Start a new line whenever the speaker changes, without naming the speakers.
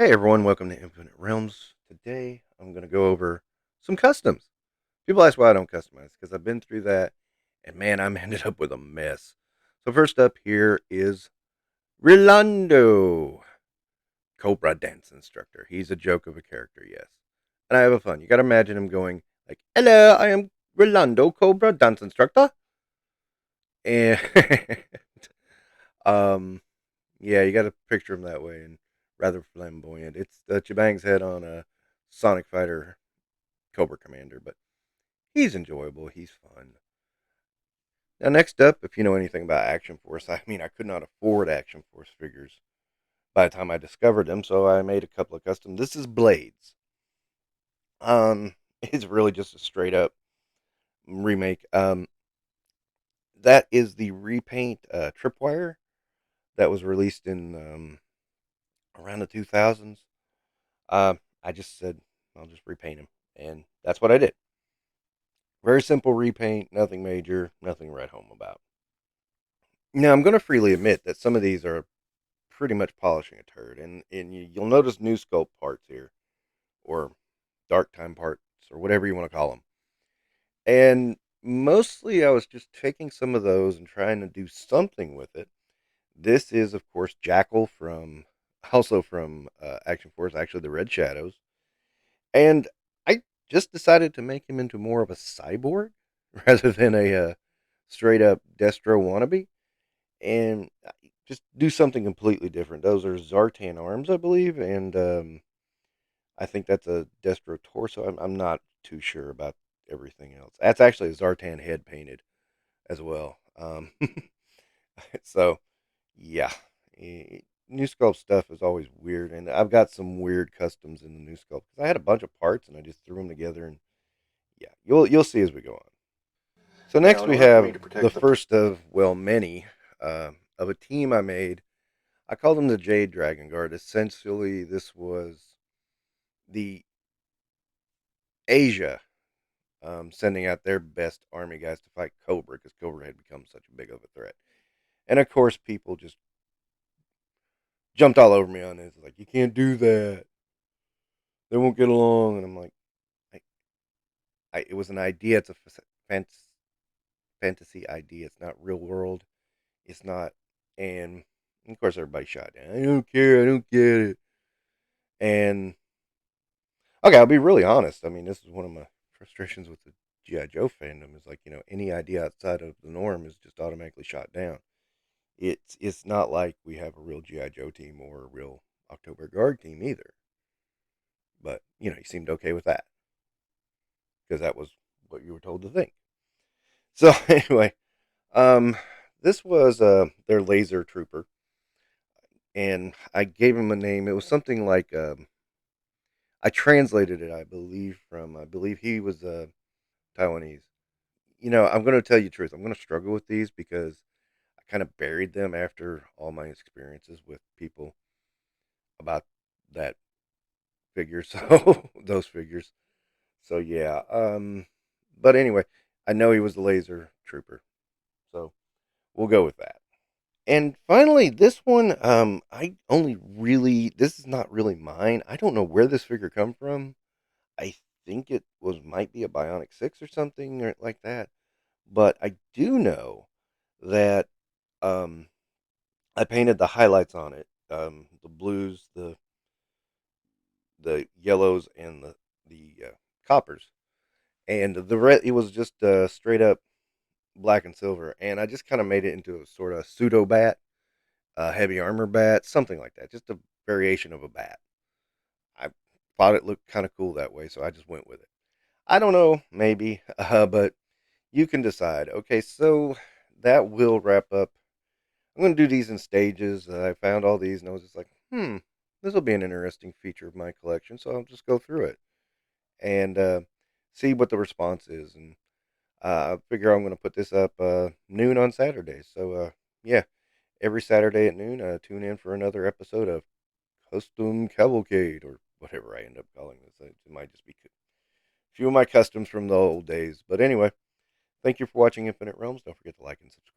Hey everyone, welcome to Infinite Realms. Today I'm going to go over some customs. People ask why I don't customize because I've been through that and man, I'm ended up with a mess. So first up here is Rolando, Cobra dance instructor. He's a joke of a character, yes. And I have a fun. You got to imagine him going like, "Hello, I am Rolando, Cobra dance instructor." And um yeah, you got to picture him that way and rather flamboyant. It's Chibang's head on a Sonic Fighter Cobra Commander, but he's enjoyable. He's fun. Now, next up, if you know anything about Action Force, I mean, I could not afford Action Force figures by the time I discovered them, so I made a couple of custom. This is Blades. It's really just a straight up remake. That is the repaint Tripwire that was released in around the 2000s. I just said I'll just repaint him, and that's what I did. Very simple repaint, nothing major, nothing to write home about. Now, I'm going to freely admit that some of these are pretty much polishing a turd, and you'll notice new sculpt parts here, or dark time parts, or whatever you want to call them. And mostly I was just taking some of those and trying to do something with it. This is, of course, Jackal also from Action Force, actually the Red Shadows. And I just decided to make him into more of a cyborg rather than a straight up Destro wannabe. And just do something completely different. Those are Zartan arms, I believe, and I think that's a Destro torso. I'm not too sure about everything else. That's actually a Zartan head painted as well. So yeah, new sculpt stuff is always weird, and I've got some weird customs in the new sculpt because I had a bunch of parts and I just threw them together, and yeah, you'll see as we go on. So
Now,
next
in
we
order for me
have
to
the
protect the
first of many of a team I made. I called them the Jade Dragon Guard. Essentially, this was the Asia sending out their best army guys to fight Cobra because Cobra had become such a big of a threat. And of course, people just jumped all over me on this. Like, you can't do that. They won't get along. And I'm like, I, it was an idea. It's a fantasy idea. It's not real world. It's not. And of course, everybody shot down. I don't care. I don't get it. And okay, I'll be really honest. I mean, this is one of my frustrations with the GI Joe fandom. Is like, any idea outside of the norm is just automatically shot down. It's not like we have a real GI Joe team or a real October Guard team either. But he seemed okay with that because that was what you were told to think. So anyway, um, this was their laser trooper, and I gave him a name. It was something like I translated it, I believe he was Taiwanese. I'm going to tell you the truth. I'm going to struggle with these because I kind of buried them after all my experiences with people about that figure. So those figures. So yeah. But anyway, I know he was the laser trooper. So we'll go with that. And finally, this one, this is not really mine. I don't know where this figure come from. I think it might be a Bionic 6 or something or like that. But I do know that um, I painted the highlights on it, the blues, the yellows, and the coppers, and the red. It was just straight up black and silver, and I just kind of made it into a sort of pseudo bat, heavy armor bat, something like that, just a variation of a bat. I thought it looked kind of cool that way, so I just went with it. I don't know, maybe, but you can decide. Okay, so that will wrap up. I'm going to do these in stages. I found all these and I was just like, this will be an interesting feature of my collection. So I'll just go through it and see what the response is. And I figure I'm going to put this up noon on Saturday. So, yeah, every Saturday at noon, tune in for another episode of Custom Cavalcade or whatever I end up calling this. It might just be a few of my customs from the old days. But anyway, thank you for watching Infinite Realms. Don't forget to like and subscribe.